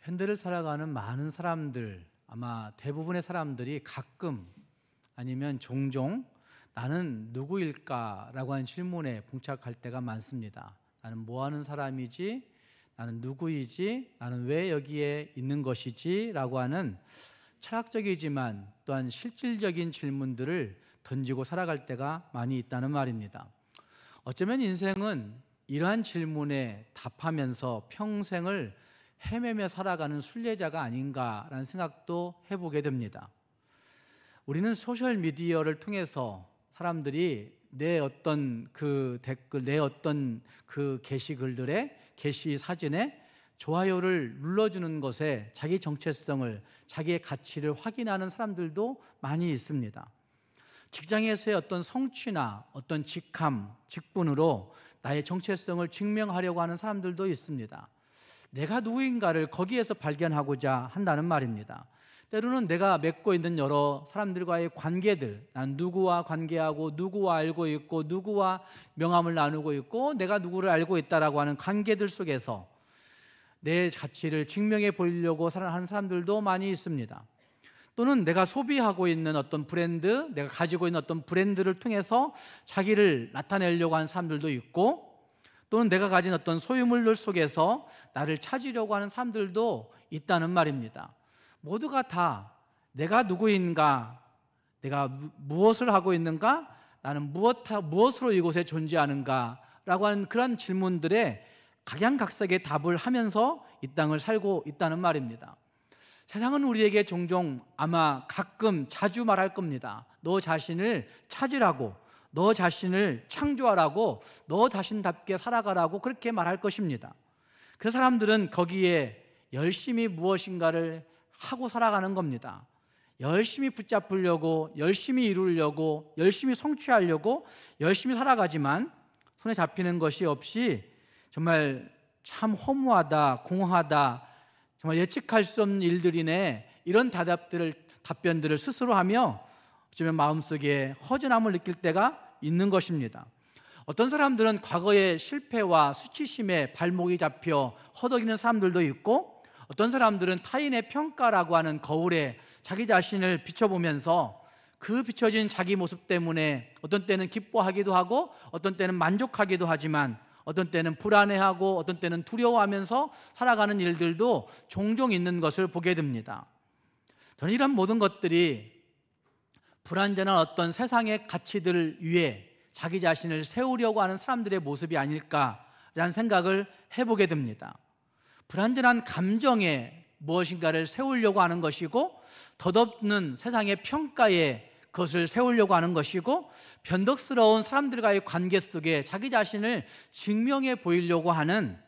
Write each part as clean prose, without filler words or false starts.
현대를 살아가는 많은 사람들, 아마 대부분의 사람들이 가끔 아니면 종종 나는 누구일까라고 하는 질문에 봉착할 때가 많습니다. 나는 뭐 하는 사람이지? 나는 누구이지? 나는 왜 여기에 있는 것이지? 라고 하는 철학적이지만 또한 실질적인 질문들을 던지고 살아갈 때가 많이 있다는 말입니다. 어쩌면 인생은 이러한 질문에 답하면서 평생을 헤매며 살아가는 순례자가 아닌가라는 생각도 해보게 됩니다. 우리는 소셜미디어를 통해서 사람들이 내 어떤 그 댓글, 내 어떤 그 게시글들의 게시 사진에 좋아요를 눌러주는 것에 자기 정체성을, 자기의 가치를 확인하는 사람들도 많이 있습니다. 직장에서의 어떤 성취나 어떤 직함, 직분으로 나의 정체성을 증명하려고 하는 사람들도 있습니다. 내가 누구인가를 거기에서 발견하고자 한다는 말입니다. 때로는 내가 맺고 있는 여러 사람들과의 관계들, 난 누구와 관계하고 누구와 알고 있고 누구와 명함을 나누고 있고 내가 누구를 알고 있다라고 하는 관계들 속에서 내 가치를 증명해 보이려고 하는 사람들도 많이 있습니다. 또는 내가 소비하고 있는 어떤 브랜드, 내가 가지고 있는 어떤 브랜드를 통해서 자기를 나타내려고 하는 사람들도 있고, 또는 내가 가진 어떤 소유물들 속에서 나를 찾으려고 하는 사람들도 있다는 말입니다. 모두가 다 내가 누구인가, 내가 무엇을 하고 있는가, 나는 무엇으로 이곳에 존재하는가 라고 하는 그런 질문들에 각양각색의 답을 하면서 이 땅을 살고 있다는 말입니다. 세상은 우리에게 종종 아마 가끔 자주 말할 겁니다. 너 자신을 찾으라고, 너 자신을 창조하라고, 너 자신답게 살아가라고 그렇게 말할 것입니다. 그 사람들은 거기에 열심히 무엇인가를 하고 살아가는 겁니다. 열심히 붙잡으려고, 열심히 이루려고, 열심히 성취하려고 열심히 살아가지만 손에 잡히는 것이 없이 정말 참 허무하다, 공허하다, 정말 예측할 수 없는 일들이네, 이런 답변들을 스스로 하며 어쩌면 마음속에 허전함을 느낄 때가 있는 것입니다. 어떤 사람들은 과거의 실패와 수치심에 발목이 잡혀 허덕이는 사람들도 있고, 어떤 사람들은 타인의 평가라고 하는 거울에 자기 자신을 비춰보면서 그 비춰진 자기 모습 때문에 어떤 때는 기뻐하기도 하고 어떤 때는 만족하기도 하지만 어떤 때는 불안해하고 어떤 때는 두려워하면서 살아가는 일들도 종종 있는 것을 보게 됩니다. 저는 이런 모든 것들이 불완전한 어떤 세상의 가치들을 위해 자기 자신을 세우려고 하는 사람들의 모습이 아닐까라는 생각을 해보게 됩니다. 불완전한 감정에 무엇인가를 세우려고 하는 것이고, 덧없는 세상의 평가에 그것을 세우려고 하는 것이고, 변덕스러운 사람들과의 관계 속에 자기 자신을 증명해 보이려고 하는,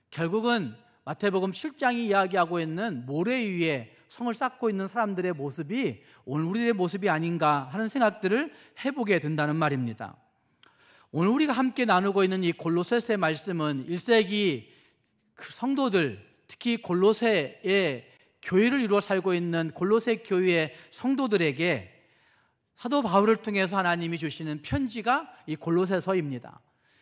결국은 마태복음 7장이 이야기하고 있는 모래 위에 성을 쌓고 있는 사람들의 모습이 오늘 우리의 모습이 아닌가 하는 생각들을 해보게 된다는 말입니다. 오늘 우리가 함께 나누고 있는 이 골로새서의 말씀은 1세기 그 성도들, 특히 골로새의 교회를 이루어 살고 있는 골로새 교회의 성도들에게 사도 바울을 통해서 하나님이 주시는 편지가 이 골로새서입니다.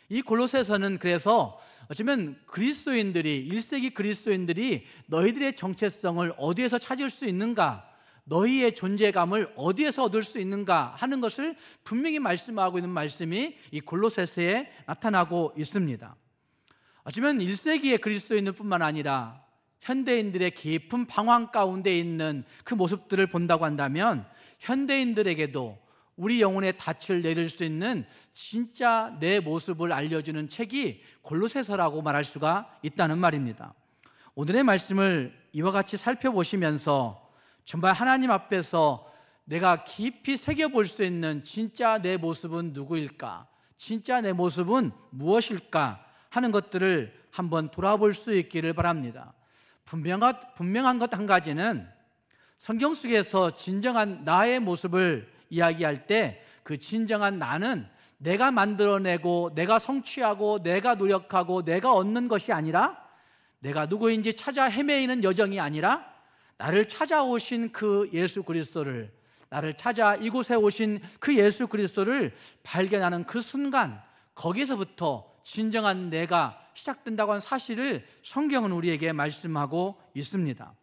이 골로새서는 그래서 어쩌면 그리스도인들이, 1세기 그리스도인들이 너희들의 정체성을 어디에서 찾을 수 있는가, 너희의 존재감을 어디에서 얻을 수 있는가 하는 것을 분명히 말씀하고 있는 말씀이 이 골로새서에 나타나고 있습니다. 어쩌면 1세기의 그리스도인들 뿐만 아니라 현대인들의 깊은 방황 가운데 있는 그 모습들을 본다고 한다면 현대인들에게도 우리 영혼의 닻을 내릴 수 있는 진짜 내 모습을 알려주는 책이 골로새서라고 말할 수가 있다는 말입니다. 오늘의 말씀을 이와 같이 살펴보시면서 정말 하나님 앞에서 내가 깊이 새겨볼 수 있는 진짜 내 모습은 누구일까? 진짜 내 모습은 무엇일까? 하는 것들을 한번 돌아볼 수 있기를 바랍니다. 분명한 것 한 가지는 성경 속에서 진정한 나의 모습을 이야기할 때 그 진정한 나는 내가 만들어내고 내가 성취하고 내가 노력하고 내가 얻는 것이 아니라, 내가 누구인지 찾아 헤매이는 여정이 아니라 나를 찾아오신 그 예수 그리스도를, 나를 찾아 이곳에 오신 그 예수 그리스도를 발견하는 그 순간, 거기서부터 진정한 내가 시작된다고 하는 사실을 성경은 우리에게 말씀하고 있습니다.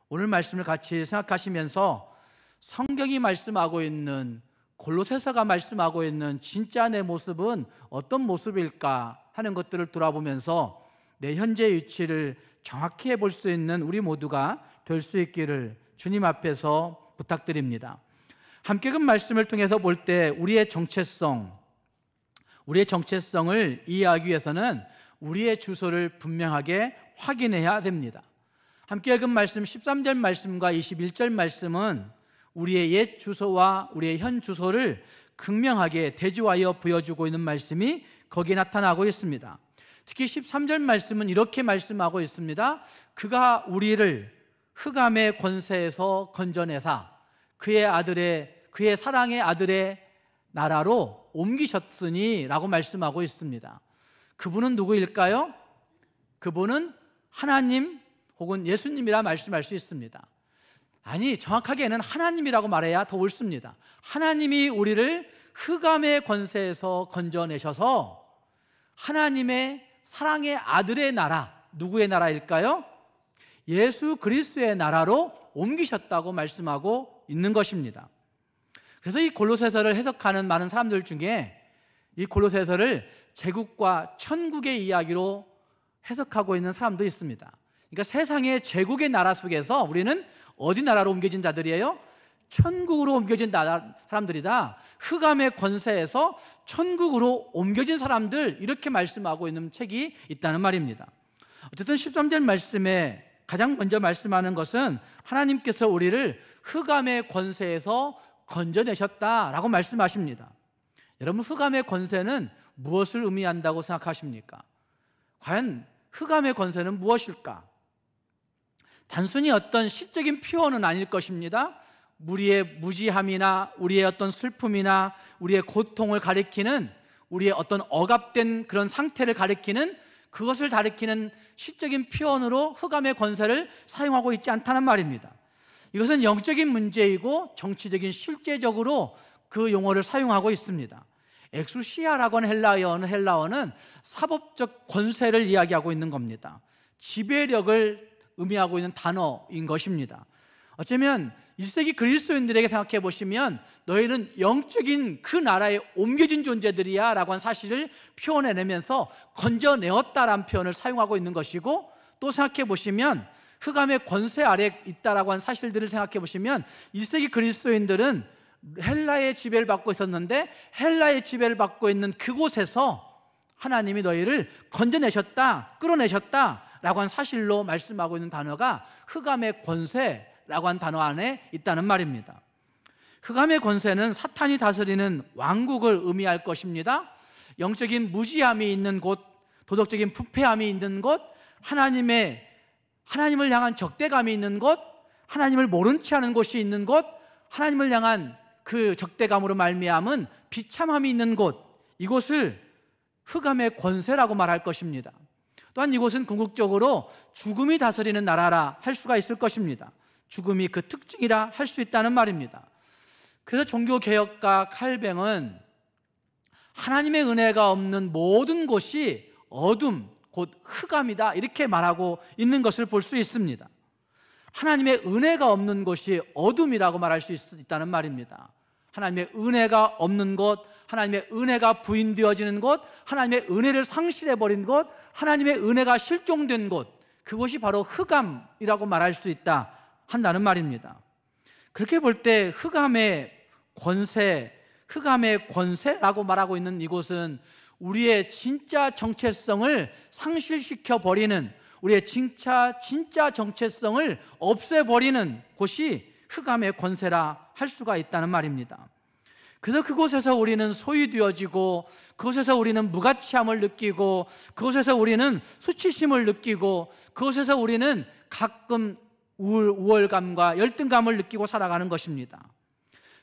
오늘 말씀을 같이 생각하시면서 성경이 말씀하고 있는, 골로새서가 말씀하고 있는 진짜 내 모습은 어떤 모습일까 하는 것들을 돌아보면서 내 현재 위치를 정확히 해볼 수 있는 우리 모두가 될 수 있기를 주님 앞에서 부탁드립니다. 함께 그 말씀을 통해서 볼 때 우리의 정체성을 이해하기 위해서는 우리의 주소를 분명하게 확인해야 됩니다. 함께 읽은 말씀 13절 말씀과 21절 말씀은 우리의 옛 주소와 우리의 현 주소를 극명하게 대조하여 보여주고 있는 말씀이 거기에 나타나고 있습니다. 특히 13절 말씀은 이렇게 말씀하고 있습니다. 그가 우리를 흑암의 권세에서 건져내사 그의 사랑의 아들의 나라로 옮기셨으니 라고 말씀하고 있습니다. 그분은 누구일까요? 그분은 하나님 혹은 예수님이라 말씀할 수 있습니다. 아니, 정확하게는 하나님이라고 말해야 더 옳습니다. 하나님이 우리를 흑암의 권세에서 건져내셔서 하나님의 사랑의 아들의 나라, 누구의 나라일까요? 예수 그리스도의 나라로 옮기셨다고 말씀하고 있는 것입니다. 그래서 이 골로새서를 해석하는 많은 사람들 중에 이 골로새서를 제국과 천국의 이야기로 해석하고 있는 사람도 있습니다. 그러니까 세상의 제국의 나라 속에서 우리는 어디 나라로 옮겨진 자들이에요? 천국으로 옮겨진 사람들이다. 흑암의 권세에서 천국으로 옮겨진 사람들, 이렇게 말씀하고 있는 책이 있다는 말입니다. 어쨌든 13절 말씀에 가장 먼저 말씀하는 것은 하나님께서 우리를 흑암의 권세에서 건져내셨다라고 말씀하십니다. 여러분, 흑암의 권세는 무엇을 의미한다고 생각하십니까? 과연 흑암의 권세는 무엇일까? 단순히 어떤 시적인 표현은 아닐 것입니다. 우리의 무지함이나 우리의 어떤 슬픔이나 우리의 고통을 가리키는, 우리의 어떤 억압된 그런 상태를 가리키는, 그것을 가리키는 시적인 표현으로 흑암의 권세를 사용하고 있지 않다는 말입니다. 이것은 영적인 문제이고 정치적인 실제적으로 그 용어를 사용하고 있습니다. 엑수시아라고 하는 헬라어는 사법적 권세를 이야기하고 있는 겁니다. 지배력을 의미하고 있는 단어인 것입니다. 어쩌면 1세기 그리스도인들에게 생각해 보시면 너희는 영적인 그 나라에 옮겨진 존재들이야 라고 하는 사실을 표현해내면서 건져내었다라는 표현을 사용하고 있는 것이고, 또 생각해 보시면 흑암의 권세 아래 있다라고 하는 사실들을 생각해 보시면 1세기 그리스도인들은 헬라의 지배를 받고 있었는데 헬라의 지배를 받고 있는 그곳에서 하나님이 너희를 건져내셨다, 끌어내셨다 라고 하는 사실로 말씀하고 있는 단어가 흑암의 권세라고 하는 단어 안에 있다는 말입니다. 흑암의 권세는 사탄이 다스리는 왕국을 의미할 것입니다. 영적인 무지함이 있는 곳, 도덕적인 부패함이 있는 곳, 하나님을 향한 적대감이 있는 곳, 하나님을 모른 채 하는 곳이 있는 곳, 하나님을 향한 그 적대감으로 말미암은 비참함이 있는 곳, 이곳을 흑암의 권세라고 말할 것입니다. 또한 이곳은 궁극적으로 죽음이 다스리는 나라라 할 수가 있을 것입니다. 죽음이 그 특징이라 할 수 있다는 말입니다. 그래서 종교개혁가 칼뱅은 하나님의 은혜가 없는 모든 곳이 어둠, 곧 흑암이다, 이렇게 말하고 있는 것을 볼 수 있습니다. 하나님의 은혜가 없는 곳이 어둠이라고 말할 수 있다는 말입니다. 하나님의 은혜가 없는 곳, 하나님의 은혜가 부인되어지는 곳, 하나님의 은혜를 상실해버린 곳, 하나님의 은혜가 실종된 곳, 그곳이 바로 흑암이라고 말할 수 있다 한다는 말입니다. 그렇게 볼 때 흑암의 권세라고 말하고 있는 이곳은 우리의 진짜 정체성을 상실시켜버리는, 우리의 진짜 정체성을 없애버리는 곳이 흑암의 권세라 할 수가 있다는 말입니다. 그래서 그곳에서 우리는 소유되어지고, 그곳에서 우리는 무가치함을 느끼고, 그곳에서 우리는 수치심을 느끼고, 그곳에서 우리는 가끔 우월감과 열등감을 느끼고 살아가는 것입니다.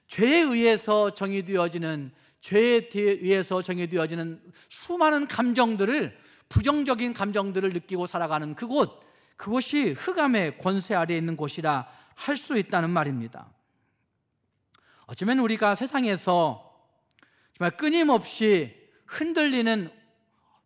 죄에 의해서 정의되어지는 수많은 감정들을, 부정적인 감정들을 느끼고 살아가는 그곳이 흑암의 권세 아래에 있는 곳이라 할 수 있다는 말입니다. 어쩌면 우리가 세상에서 정말 끊임없이 흔들리는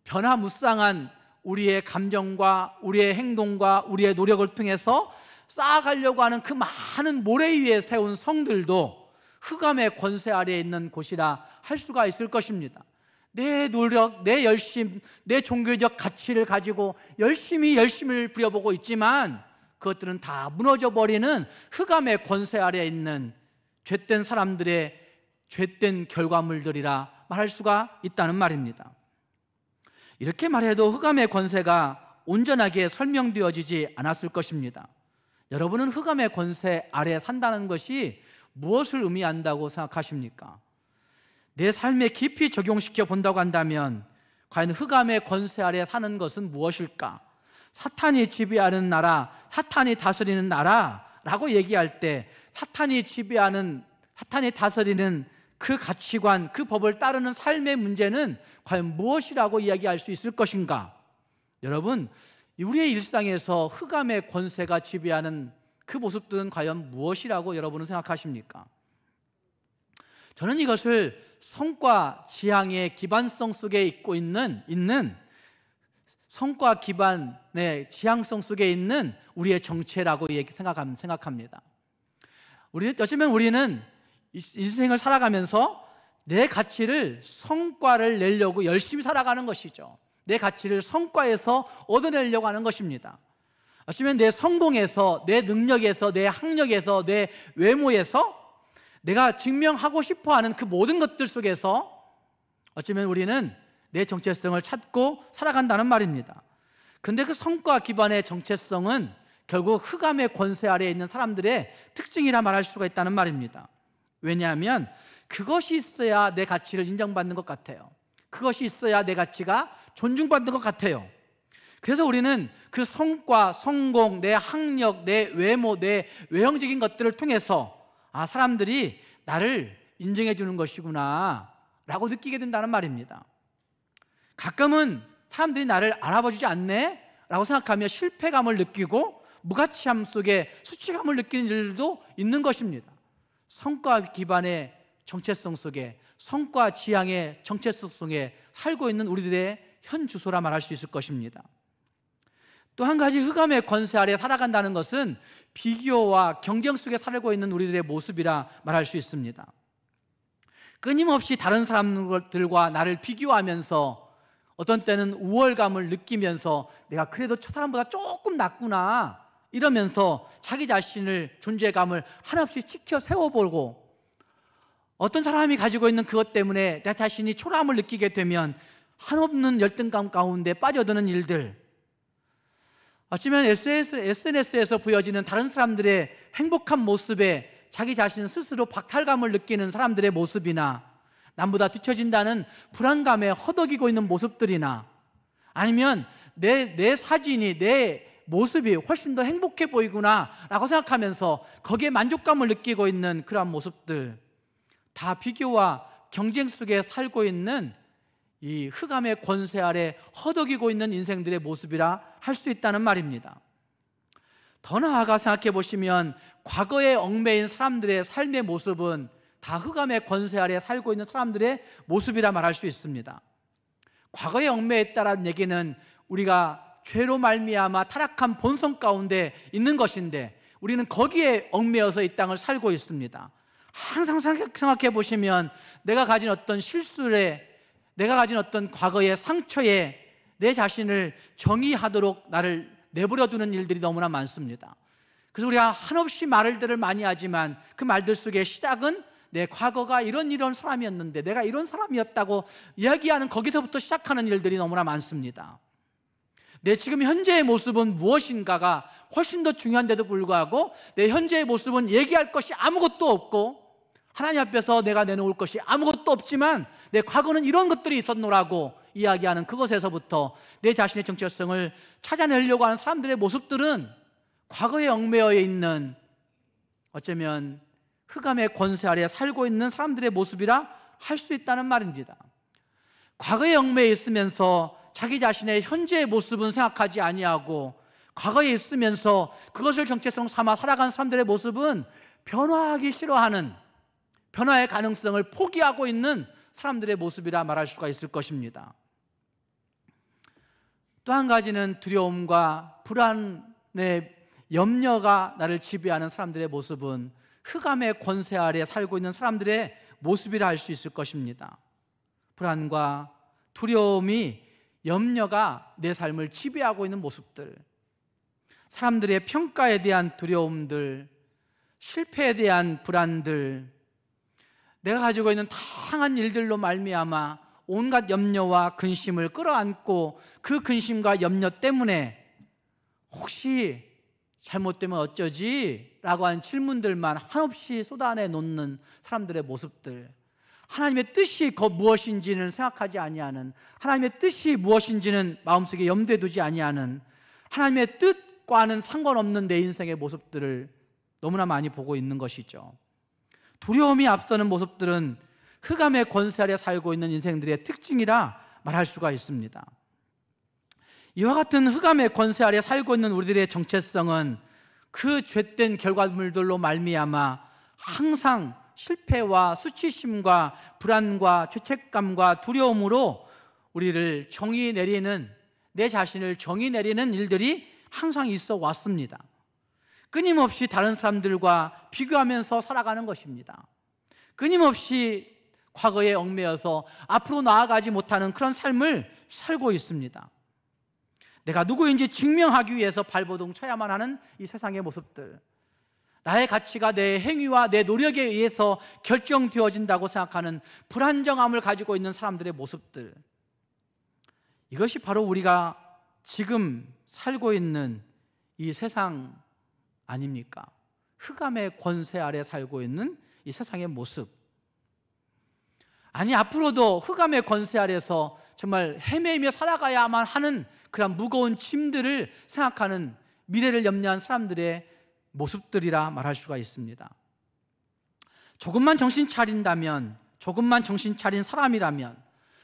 변화무쌍한 우리의 감정과 우리의 행동과 우리의 노력을 통해서 쌓아가려고 하는 그 많은 모래 위에 세운 성들도 흑암의 권세 아래에 있는 곳이라 할 수가 있을 것입니다. 내 노력, 내 열심, 내 종교적 가치를 가지고 열심을 부려보고 있지만 그것들은 다 무너져버리는 흑암의 권세 아래에 있는 죄된 사람들의 죄된 결과물들이라 말할 수가 있다는 말입니다. 이렇게 말해도 흑암의 권세가 온전하게 설명되어지지 않았을 것입니다. 여러분은 흑암의 권세 아래 산다는 것이 무엇을 의미한다고 생각하십니까? 내 삶에 깊이 적용시켜 본다고 한다면 과연 흑암의 권세 아래 사는 것은 무엇일까? 사탄이 지배하는 나라, 사탄이 다스리는 나라라고 얘기할 때 사탄이 다스리는 그 가치관, 그 법을 따르는 삶의 문제는 과연 무엇이라고 이야기할 수 있을 것인가? 여러분, 우리의 일상에서 흑암의 권세가 지배하는 그 모습들은 과연 무엇이라고 여러분은 생각하십니까? 저는 이것을 성과 지향의 기반성 속에 있는 성과 기반의 지향성 속에 있는 우리의 정체라고 생각합니다. 어쩌면 우리는 인생을 살아가면서 내 가치를 성과를 내려고 열심히 살아가는 것이죠. 내 가치를 성과에서 얻어내려고 하는 것입니다. 어쩌면 내 성공에서, 내 능력에서, 내 학력에서, 내 외모에서 내가 증명하고 싶어하는 그 모든 것들 속에서 어쩌면 우리는 내 정체성을 찾고 살아간다는 말입니다. 그런데 그 성과 기반의 정체성은 결국 흑암의 권세 아래에 있는 사람들의 특징이라 말할 수가 있다는 말입니다. 왜냐하면 그것이 있어야 내 가치를 인정받는 것 같아요. 그것이 있어야 내 가치가 존중받는 것 같아요. 그래서 우리는 그 성과, 성공, 내 학력, 내 외모, 내 외형적인 것들을 통해서 사람들이 나를 인정해 주는 것이구나 라고 느끼게 된다는 말입니다. 가끔은 사람들이 나를 알아봐 주지 않네? 라고 생각하며 실패감을 느끼고 무가치함 속에 수치감을 느끼는 일도 있는 것입니다. 성과 기반의 정체성 속에, 성과 지향의 정체성 속에 살고 있는 우리들의 현 주소라 말할 수 있을 것입니다. 또 한 가지 흑암의 권세 아래 살아간다는 것은 비교와 경쟁 속에 살고 있는 우리들의 모습이라 말할 수 있습니다. 끊임없이 다른 사람들과 나를 비교하면서 어떤 때는 우월감을 느끼면서 내가 그래도 저 사람보다 조금 낫구나 이러면서 자기 자신을, 존재감을 한없이 치켜 세워보고, 어떤 사람이 가지고 있는 그것 때문에 내 자신이 초라함을 느끼게 되면 한없는 열등감 가운데 빠져드는 일들, 어쩌면 SNS에서 보여지는 다른 사람들의 행복한 모습에 자기 자신 스스로 박탈감을 느끼는 사람들의 모습이나, 남보다 뒤처진다는 불안감에 허덕이고 있는 모습들이나, 아니면 내 사진이, 내 모습이 훨씬 더 행복해 보이구나 라고 생각하면서 거기에 만족감을 느끼고 있는 그러한 모습들, 다 비교와 경쟁 속에 살고 있는 이 흑암의 권세 아래 허덕이고 있는 인생들의 모습이라 할 수 있다는 말입니다. 더 나아가 생각해 보시면 과거에 얽매인 사람들의 삶의 모습은 다 흑암의 권세 아래 살고 있는 사람들의 모습이라 말할 수 있습니다. 과거에 얽매였다라는 얘기는 우리가 죄로 말미암아 타락한 본성 가운데 있는 것인데 우리는 거기에 얽매여서 이 땅을 살고 있습니다. 항상 생각해 보시면 내가 가진 어떤 실수에, 내가 가진 어떤 과거의 상처에 내 자신을 정의하도록 나를 내버려두는 일들이 너무나 많습니다. 그래서 우리가 한없이 말들을 많이 하지만 그 말들 속에 시작은 내 과거가 이런 사람이었는데 내가 이런 사람이었다고 이야기하는, 거기서부터 시작하는 일들이 너무나 많습니다. 내 지금 현재의 모습은 무엇인가가 훨씬 더 중요한데도 불구하고 내 현재의 모습은 얘기할 것이 아무것도 없고 하나님 앞에서 내가 내놓을 것이 아무것도 없지만 내 과거는 이런 것들이 있었노라고 이야기하는 그것에서부터 내 자신의 정체성을 찾아내려고 하는 사람들의 모습들은 과거에 얽매여 있는, 어쩌면 흑암의 권세 아래 살고 있는 사람들의 모습이라 할 수 있다는 말입니다. 과거에 얽매여 있으면서 자기 자신의 현재의 모습은 생각하지 아니하고 과거에 있으면서 그것을 정체성 삼아 살아가는 사람들의 모습은 변화하기 싫어하는, 변화의 가능성을 포기하고 있는 사람들의 모습이라 말할 수가 있을 것입니다. 또 한 가지는 두려움과 불안의 염려가 나를 지배하는 사람들의 모습은 흑암의 권세 아래 살고 있는 사람들의 모습이라 할 수 있을 것입니다. 불안과 두려움이, 염려가 내 삶을 지배하고 있는 모습들, 사람들의 평가에 대한 두려움들, 실패에 대한 불안들, 내가 가지고 있는 다양한 일들로 말미암아 온갖 염려와 근심을 끌어안고 그 근심과 염려 때문에 혹시 잘못되면 어쩌지? 라고 하는 질문들만 한없이 쏟아내 놓는 사람들의 모습들, 하나님의 뜻이 무엇인지는 생각하지 아니하는, 하나님의 뜻이 무엇인지는 마음속에 염두에 두지 아니하는, 하나님의 뜻과는 상관없는 내 인생의 모습들을 너무나 많이 보고 있는 것이죠. 두려움이 앞서는 모습들은 흑암의 권세 아래 살고 있는 인생들의 특징이라 말할 수가 있습니다. 이와 같은 흑암의 권세 아래 살고 있는 우리들의 정체성은 그 죄된 결과물들로 말미암아 항상 실패와 수치심과 불안과 죄책감과 두려움으로 우리를 정의 내리는, 내 자신을 정의 내리는 일들이 항상 있어 왔습니다. 끊임없이 다른 사람들과 비교하면서 살아가는 것입니다. 끊임없이 과거에 얽매여서 앞으로 나아가지 못하는 그런 삶을 살고 있습니다. 내가 누구인지 증명하기 위해서 발버둥 쳐야만 하는 이 세상의 모습들, 나의 가치가 내 행위와 내 노력에 의해서 결정되어진다고 생각하는 불안정함을 가지고 있는 사람들의 모습들, 이것이 바로 우리가 지금 살고 있는 이 세상 아닙니까? 흑암의 권세 아래 살고 있는 이 세상의 모습. 아니, 앞으로도 흑암의 권세 아래서 정말 헤매이며 살아가야만 하는 그런 무거운 짐들을 생각하는, 미래를 염려한 사람들의 모습들이라 말할 수가 있습니다. 조금만 정신 차린다면, 조금만 정신 차린 사람이라면,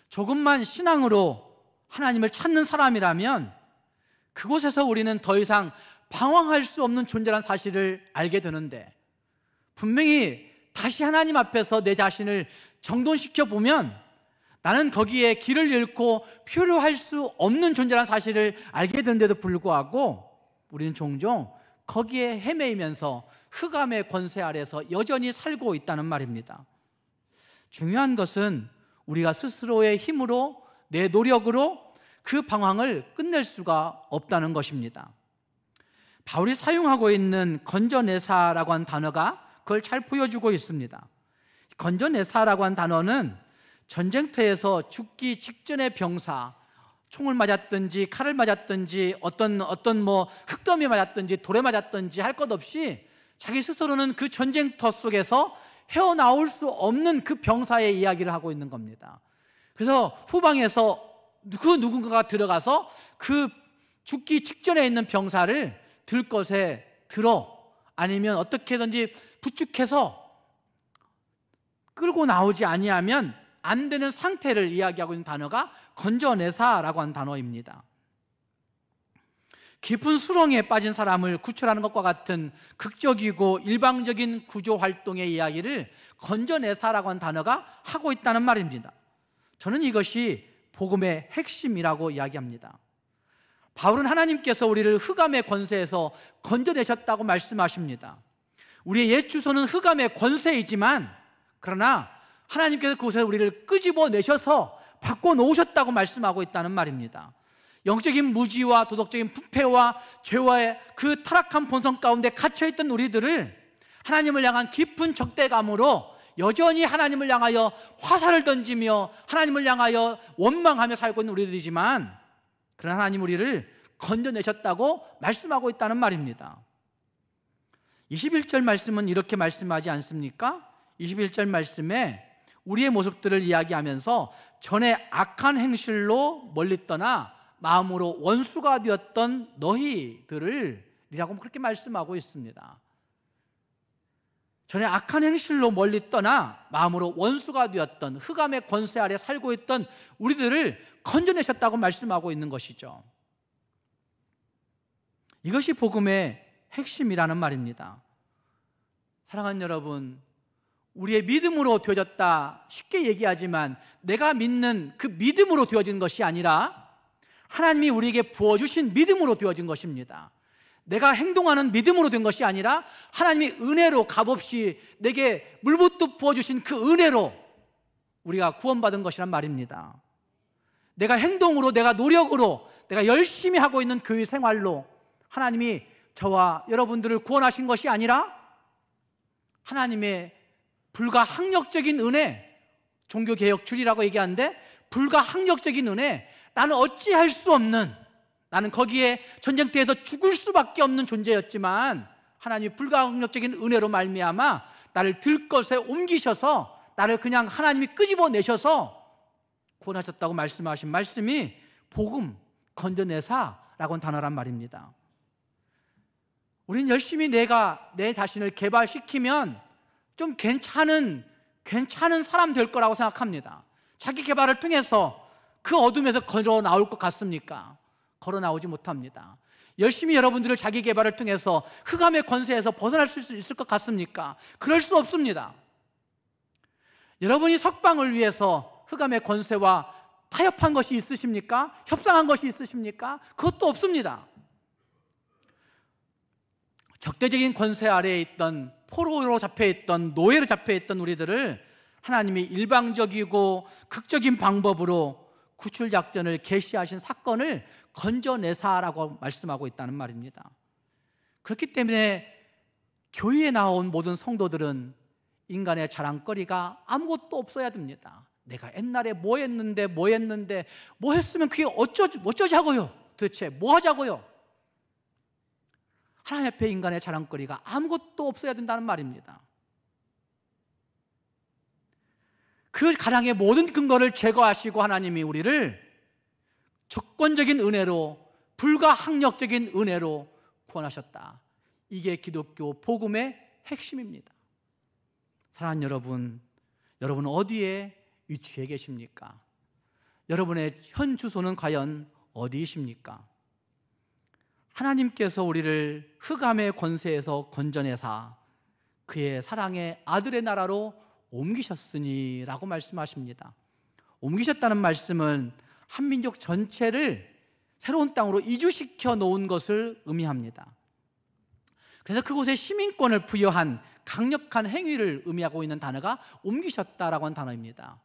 조금만 신앙으로 하나님을 찾는 사람이라면 그곳에서 우리는 더 이상 방황할 수 없는 존재라는 사실을 알게 되는데, 분명히 다시 하나님 앞에서 내 자신을 정돈시켜 보면 나는 거기에 길을 잃고 표류할 수 없는 존재라는 사실을 알게 되는데도 불구하고 우리는 종종 거기에 헤매이면서 흑암의 권세 아래서 여전히 살고 있다는 말입니다. 중요한 것은 우리가 스스로의 힘으로, 내 노력으로 그 방황을 끝낼 수가 없다는 것입니다. 바울이 사용하고 있는 건져내사라고 하는 단어가 그걸 잘 보여주고 있습니다. 건져내사라고 하는 단어는 전쟁터에서 죽기 직전의 병사, 총을 맞았든지 칼을 맞았든지 어떤 흙더미에 맞았든지 돌에 맞았든지 할 것 없이 자기 스스로는 그 전쟁터 속에서 헤어나올 수 없는 그 병사의 이야기를 하고 있는 겁니다. 그래서 후방에서 그 누군가가 들어가서 그 죽기 직전에 있는 병사를 들것에 들어, 아니면 어떻게든지 부축해서 끌고 나오지 아니하면 안 되는 상태를 이야기하고 있는 단어가 건져내사라고 하는 단어입니다. 깊은 수렁에 빠진 사람을 구출하는 것과 같은 극적이고 일방적인 구조 활동의 이야기를 건져내사라고 하는 단어가 하고 있다는 말입니다. 저는 이것이 복음의 핵심이라고 이야기합니다. 바울은 하나님께서 우리를 흑암의 권세에서 건져내셨다고 말씀하십니다. 우리의 옛 주소는 흑암의 권세이지만, 그러나 하나님께서 그곳에 우리를 끄집어내셔서 바꿔놓으셨다고 말씀하고 있다는 말입니다. 영적인 무지와 도덕적인 부패와 죄와의 그 타락한 본성 가운데 갇혀있던 우리들을 하나님을 향한 깊은 적대감으로 여전히 하나님을 향하여 화살을 던지며 하나님을 향하여 원망하며 살고 있는 우리들이지만, 그러나 하나님 우리를 건져내셨다고 말씀하고 있다는 말입니다. 21절 말씀은 이렇게 말씀하지 않습니까? 21절 말씀에 우리의 모습들을 이야기하면서 전에 악한 행실로 멀리 떠나 마음으로 원수가 되었던 너희들을 이라고 그렇게 말씀하고 있습니다. 전에 악한 행실로 멀리 떠나 마음으로 원수가 되었던, 흑암의 권세 아래 살고 있던 우리들을 건져내셨다고 말씀하고 있는 것이죠. 이것이 복음의 핵심이라는 말입니다. 사랑하는 여러분, 우리의 믿음으로 되어졌다 쉽게 얘기하지만 내가 믿는 그 믿음으로 되어진 것이 아니라 하나님이 우리에게 부어주신 믿음으로 되어진 것입니다. 내가 행동하는 믿음으로 된 것이 아니라 하나님이 은혜로 값없이 내게 물붓듯 부어주신 그 은혜로 우리가 구원받은 것이란 말입니다. 내가 행동으로, 내가 노력으로, 내가 열심히 하고 있는 교회 생활로 하나님이 저와 여러분들을 구원하신 것이 아니라 하나님의 불가항력적인 은혜, 종교개혁주의라고 얘기하는데 불가항력적인 은혜, 나는 어찌할 수 없는, 나는 거기에 전쟁터에서 죽을 수밖에 없는 존재였지만 하나님이 불가항력적인 은혜로 말미암아 나를 들것에 옮기셔서 나를 그냥 하나님이 끄집어내셔서 구원하셨다고 말씀하신 말씀이 복음, 건져내사라고 하는 단어란 말입니다. 우린 열심히 내가 내 자신을 개발시키면 좀 괜찮은 사람 될 거라고 생각합니다. 자기 개발을 통해서 그 어둠에서 걸어 나올 것 같습니까? 걸어 나오지 못합니다. 열심히 여러분들을 자기 개발을 통해서 흑암의 권세에서 벗어날 수 있을 것 같습니까? 그럴 수 없습니다. 여러분이 석방을 위해서 흑암의 권세와 타협한 것이 있으십니까? 협상한 것이 있으십니까? 그것도 없습니다. 적대적인 권세 아래에 있던, 포로로 잡혀있던, 노예로 잡혀있던 우리들을 하나님이 일방적이고 극적인 방법으로 구출작전을 개시하신 사건을 건져내사라고 말씀하고 있다는 말입니다. 그렇기 때문에 교회에 나온 모든 성도들은 인간의 자랑거리가 아무것도 없어야 됩니다. 내가 옛날에 뭐 했는데 뭐 했으면 그게 어쩌자고요? 도대체 뭐 하자고요? 하나님 앞에 인간의 자랑거리가 아무것도 없어야 된다는 말입니다. 그 가랑의 모든 근거를 제거하시고 하나님이 우리를 조건적인 은혜로, 불가항력적인 은혜로 구원하셨다. 이게 기독교 복음의 핵심입니다. 사랑하는 여러분, 여러분은 어디에 위치해 계십니까? 여러분의 현 주소는 과연 어디이십니까? 하나님께서 우리를 흑암의 권세에서 건져내사 그의 사랑의 아들의 나라로 옮기셨으니 라고 말씀하십니다. 옮기셨다는 말씀은 한민족 전체를 새로운 땅으로 이주시켜 놓은 것을 의미합니다. 그래서 그곳에 시민권을 부여한 강력한 행위를 의미하고 있는 단어가 옮기셨다라고 하는 단어입니다.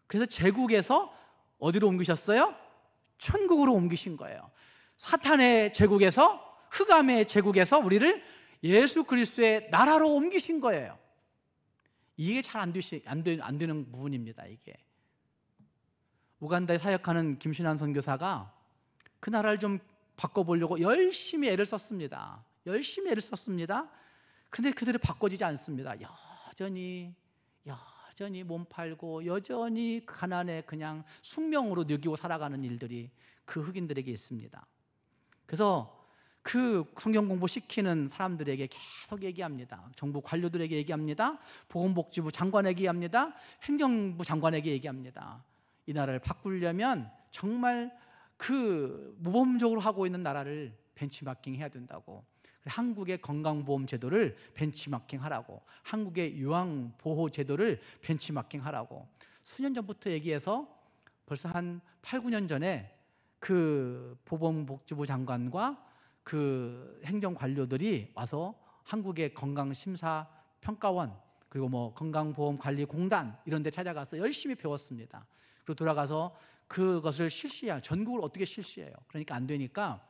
그래서 제국에서 어디로 옮기셨어요? 천국으로 옮기신 거예요. 사탄의 제국에서, 흑암의 제국에서 우리를 예수 그리스도의 나라로 옮기신 거예요. 이게 잘 안 되는 부분입니다. 이게 우간다에 사역하는 김신환 선교사가 그 나라를 좀 바꿔보려고 열심히 애를 썼습니다. 그런데 그들이 바꿔지지 않습니다. 여전히 몸 팔고 여전히 가난에 그냥 숙명으로 늙이고 살아가는 일들이 그 흑인들에게 있습니다. 그래서 그 성경 공부 시키는 사람들에게 계속 얘기합니다. 정부 관료들에게 얘기합니다. 보건복지부 장관에게 얘기합니다. 행정부 장관에게 얘기합니다. 이 나라를 바꾸려면 정말 그 모범적으로 하고 있는 나라를 벤치마킹 해야 된다고, 한국의 건강보험 제도를 벤치마킹 하라고, 한국의 요양보호 제도를 벤치마킹 하라고 수년 전부터 얘기해서 벌써 한 8, 9년 전에 그 보건복지부 장관과 그 행정관료들이 와서 한국의 건강심사평가원 그리고 뭐 건강보험관리공단 이런 데 찾아가서 열심히 배웠습니다. 그리고 돌아가서 그것을 실시해요. 전국을 어떻게 실시해요? 그러니까 안 되니까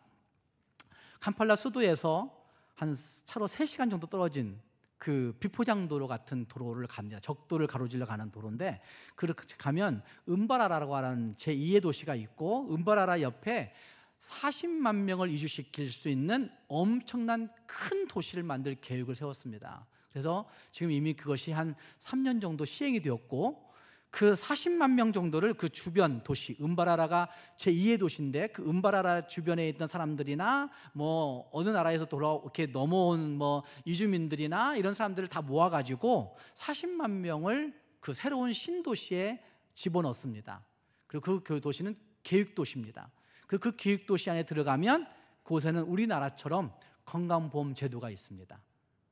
캄팔라 수도에서 한 차로 3시간 정도 떨어진 그 비포장도로 같은 도로를 갑니다. 적도를 가로질러 가는 도로인데 그렇게 가면 음바라라고 하는 제2의 도시가 있고 음바라라 옆에 40만 명을 이주시킬 수 있는 엄청난 큰 도시를 만들 계획을 세웠습니다. 그래서 지금 이미 그것이 한 3년 정도 시행이 되었고 그 40만 명 정도를 그 주변 도시, 음바라라가 제2의 도시인데 그 음바라라 주변에 있던 사람들이나 뭐 어느 나라에서 이렇게 넘어온 뭐 이주민들이나 이런 사람들을 다 모아가지고 40만 명을 그 새로운 신도시에 집어넣습니다. 그리고 그 도시는 계획도시입니다. 그리고 그 계획도시 안에 들어가면 그곳에는 우리나라처럼 건강보험 제도가 있습니다.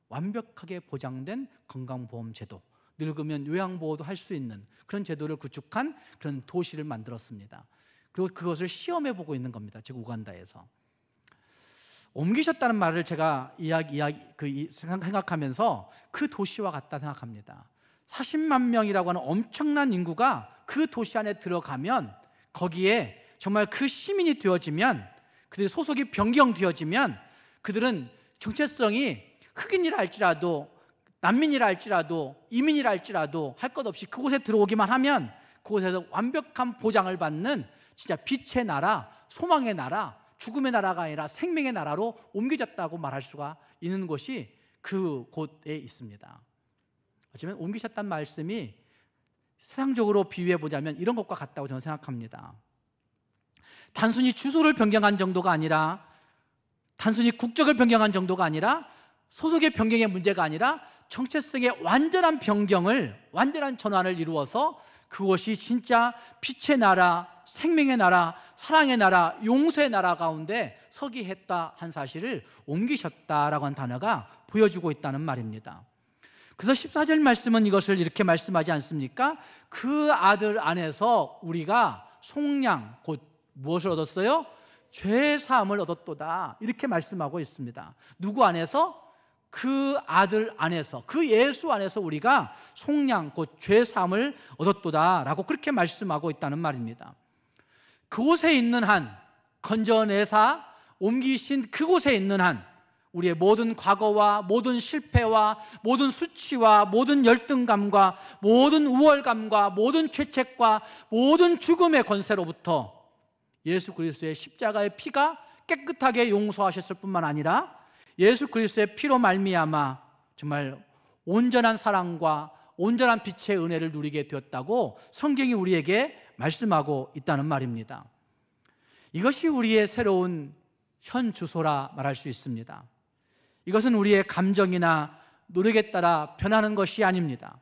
완벽하게 보장된 건강보험 제도, 늙으면 요양보호도 할 수 있는 그런 제도를 구축한 그런 도시를 만들었습니다. 그리고 그것을 시험해 보고 있는 겁니다. 지금 우간다에서. 옮기셨다는 말을 제가 생각하면서 그 도시와 같다 생각합니다. 40만 명이라고 하는 엄청난 인구가 그 도시 안에 들어가면, 거기에 정말 그 시민이 되어지면, 그들의 소속이 변경되어지면, 그들은 정체성이 흑인이라 할지라도 난민이라 할지라도 이민이라 할지라도 할 것 없이 그곳에 들어오기만 하면 그곳에서 완벽한 보장을 받는 진짜 빛의 나라, 소망의 나라, 죽음의 나라가 아니라 생명의 나라로 옮겨졌다고 말할 수가 있는 곳이 그곳에 있습니다. 어쩌면 옮기셨다는 말씀이 세상적으로 비유해 보자면 이런 것과 같다고 저는 생각합니다. 단순히 주소를 변경한 정도가 아니라, 단순히 국적을 변경한 정도가 아니라, 소속의 변경의 문제가 아니라 정체성의 완전한 변경을, 완전한 전환을 이루어서 그것이 진짜 빛의 나라, 생명의 나라, 사랑의 나라, 용서의 나라 가운데 서게 했다 한 사실을 옮기셨다라고 하는 단어가 보여주고 있다는 말입니다. 그래서 14절 말씀은 이것을 이렇게 말씀하지 않습니까? 그 아들 안에서 우리가 속량, 곧 무엇을 얻었어요? 죄사함을 얻었도다, 이렇게 말씀하고 있습니다. 누구 안에서? 그 아들 안에서, 그 예수 안에서 우리가 속량, 곧 죄사함을 얻었도다 라고 그렇게 말씀하고 있다는 말입니다. 그곳에 있는 한, 건져내사 옮기신 그곳에 있는 한, 우리의 모든 과거와 모든 실패와 모든 수치와 모든 열등감과 모든 우월감과 모든 죄책과 모든 죽음의 권세로부터 예수 그리스도의 십자가의 피가 깨끗하게 용서하셨을 뿐만 아니라 예수 그리스도의 피로 말미암아 정말 온전한 사랑과 온전한 빛의 은혜를 누리게 되었다고 성경이 우리에게 말씀하고 있다는 말입니다. 이것이 우리의 새로운 현 주소라 말할 수 있습니다. 이것은 우리의 감정이나 노력에 따라 변하는 것이 아닙니다.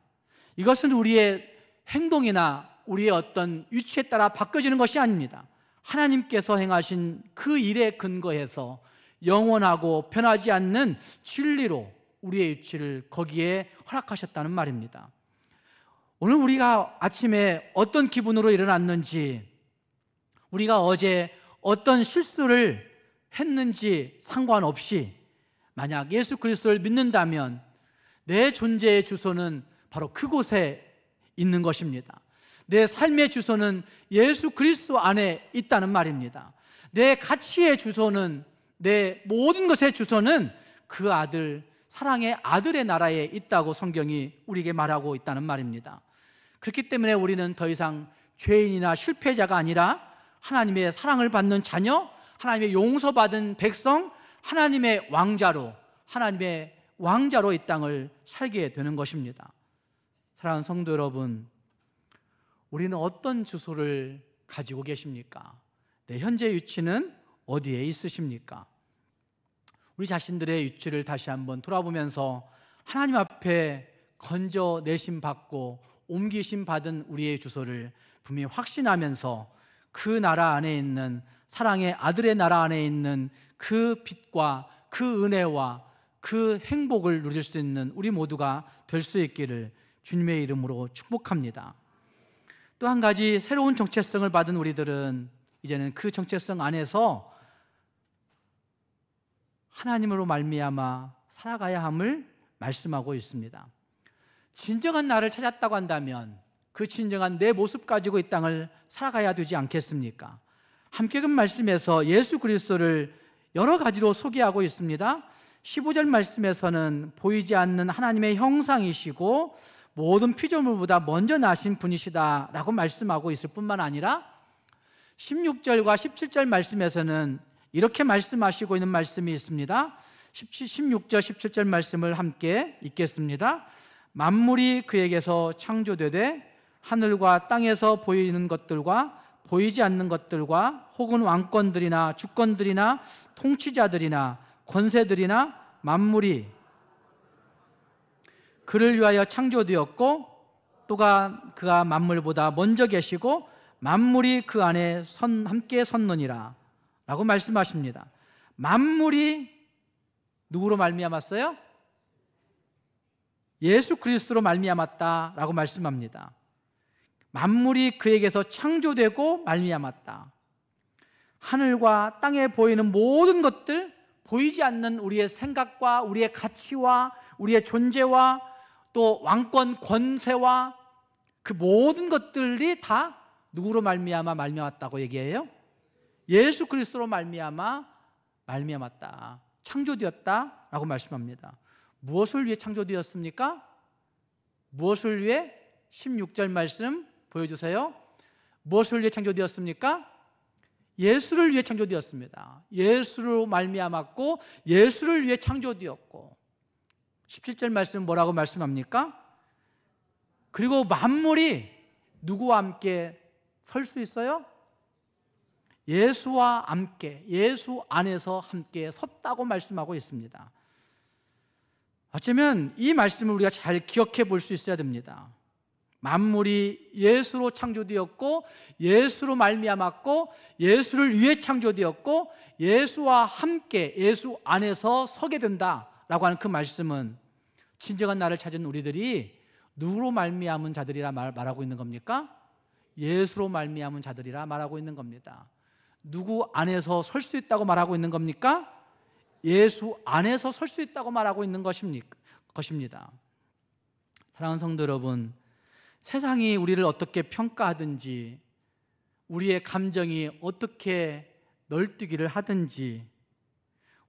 이것은 우리의 행동이나 우리의 어떤 위치에 따라 바뀌어지는 것이 아닙니다. 하나님께서 행하신 그 일에 근거해서 영원하고 변하지 않는 진리로 우리의 위치를 거기에 허락하셨다는 말입니다. 오늘 우리가 아침에 어떤 기분으로 일어났는지, 우리가 어제 어떤 실수를 했는지 상관없이 만약 예수 그리스도를 믿는다면 내 존재의 주소는 바로 그곳에 있는 것입니다. 내 삶의 주소는 예수 그리스도 안에 있다는 말입니다. 내 가치의 주소는, 내 모든 것의 주소는 그 아들, 사랑의 아들의 나라에 있다고 성경이 우리에게 말하고 있다는 말입니다. 그렇기 때문에 우리는 더 이상 죄인이나 실패자가 아니라 하나님의 사랑을 받는 자녀, 하나님의 용서받은 백성, 하나님의 왕자로 이 땅을 살게 되는 것입니다. 사랑하는 성도 여러분, 우리는 어떤 주소를 가지고 계십니까? 내 현재 위치는 어디에 있으십니까? 우리 자신들의 위치를 다시 한번 돌아보면서 하나님 앞에 건져내심 받고 옮기심 받은 우리의 주소를 분명히 확신하면서 그 나라 안에 있는, 사랑의 아들의 나라 안에 있는 그 빛과 그 은혜와 그 행복을 누릴 수 있는 우리 모두가 될 수 있기를 주님의 이름으로 축복합니다. 또 한 가지 새로운 정체성을 받은 우리들은 이제는 그 정체성 안에서 하나님으로 말미암아 살아가야 함을 말씀하고 있습니다. 진정한 나를 찾았다고 한다면 그 진정한 내 모습 가지고 이 땅을 살아가야 되지 않겠습니까? 함께 그 말씀에서 예수 그리스도를 여러 가지로 소개하고 있습니다. 15절 말씀에서는 보이지 않는 하나님의 형상이시고 모든 피조물보다 먼저 나신 분이시다 라고 말씀하고 있을 뿐만 아니라 16절과 17절 말씀에서는 이렇게 말씀하시고 있는 말씀이 있습니다. 16절, 17절 말씀을 함께 읽겠습니다. 만물이 그에게서 창조되되 하늘과 땅에서 보이는 것들과 보이지 않는 것들과 혹은 왕권들이나 주권들이나 통치자들이나 권세들이나 만물이 그를 위하여 창조되었고 그가 만물보다 먼저 계시고 만물이 그 안에 함께 섰느니라 라고 말씀하십니다. 만물이 누구로 말미암았어요? 예수 그리스도로 말미암았다라고 말씀합니다. 만물이 그에게서 창조되고 말미암았다. 하늘과 땅에 보이는 모든 것들, 보이지 않는 우리의 생각과 우리의 가치와 우리의 존재와 또 왕권 권세와 그 모든 것들이 다 누구로 말미암았다고 얘기해요? 예수 그리스도로 말미암았다, 창조되었다라고 말씀합니다. 무엇을 위해 창조되었습니까? 무엇을 위해? 16절 말씀 보여주세요. 무엇을 위해 창조되었습니까? 예수를 위해 창조되었습니다. 예수로 말미암았고 예수를 위해 창조되었고, 17절 말씀 뭐라고 말씀합니까? 그리고 만물이 누구와 함께 설 수 있어요? 예수와 함께, 예수 안에서 함께 섰다고 말씀하고 있습니다. 어쩌면 이 말씀을 우리가 잘 기억해 볼 수 있어야 됩니다. 만물이 예수로 창조되었고 예수로 말미암았고 예수를 위해 창조되었고 예수와 함께 예수 안에서 서게 된다라고 하는 그 말씀은 진정한 나를 찾은 우리들이 누구로 말미암은 자들이라 말하고 있는 겁니까? 예수로 말미암은 자들이라 말하고 있는 겁니다. 누구 안에서 설 수 있다고 말하고 있는 겁니까? 예수 안에서 설 수 있다고 말하고 있는 것입니다. 사랑하는 성도 여러분, 세상이 우리를 어떻게 평가하든지, 우리의 감정이 어떻게 널뛰기를 하든지,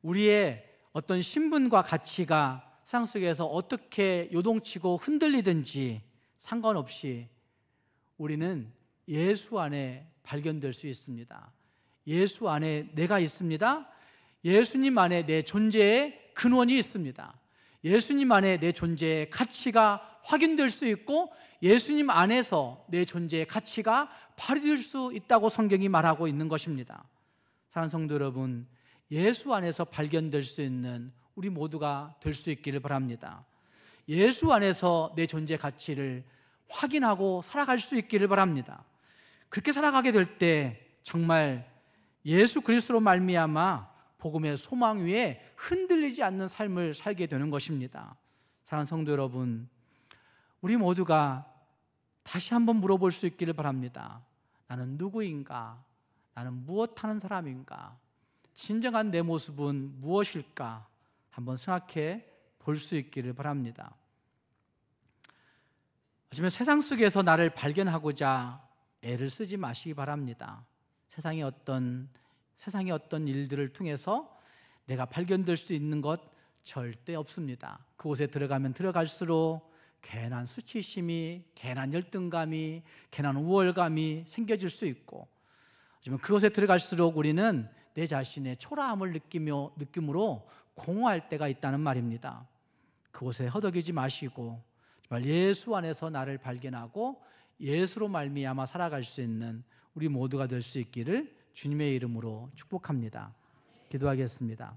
우리의 어떤 신분과 가치가 세상 속에서 어떻게 요동치고 흔들리든지 상관없이 우리는 예수 안에 발견될 수 있습니다. 예수 안에 내가 있습니다. 예수님 안에 내 존재의 근원이 있습니다. 예수님 안에 내 존재의 가치가 확인될 수 있고 예수님 안에서 내 존재의 가치가 발휘될 수 있다고 성경이 말하고 있는 것입니다. 사랑하는 성도 여러분, 예수 안에서 발견될 수 있는 우리 모두가 될 수 있기를 바랍니다. 예수 안에서 내 존재 가치를 확인하고 살아갈 수 있기를 바랍니다. 그렇게 살아가게 될 때 정말 예수 그리스도로 말미암아 복음의 소망 위에 흔들리지 않는 삶을 살게 되는 것입니다. 사랑하는 성도 여러분, 우리 모두가 다시 한번 물어볼 수 있기를 바랍니다. 나는 누구인가? 나는 무엇하는 사람인가? 진정한 내 모습은 무엇일까? 한번 생각해 볼 수 있기를 바랍니다. 하지만 세상 속에서 나를 발견하고자 애를 쓰지 마시기 바랍니다. 세상의 어떤 일들을 통해서 내가 발견될 수 있는 것 절대 없습니다. 그곳에 들어가면 들어갈수록 괜한 수치심이, 괜한 열등감이, 괜한 우월감이 생겨질 수 있고, 하지만 그곳에 들어갈수록 우리는 내 자신의 초라함을 느낌으로 공허할 때가 있다는 말입니다. 그곳에 허덕이지 마시고 정말 예수 안에서 나를 발견하고 예수로 말미암아 살아갈 수 있는 우리 모두가 될 수 있기를 주님의 이름으로 축복합니다. 기도하겠습니다.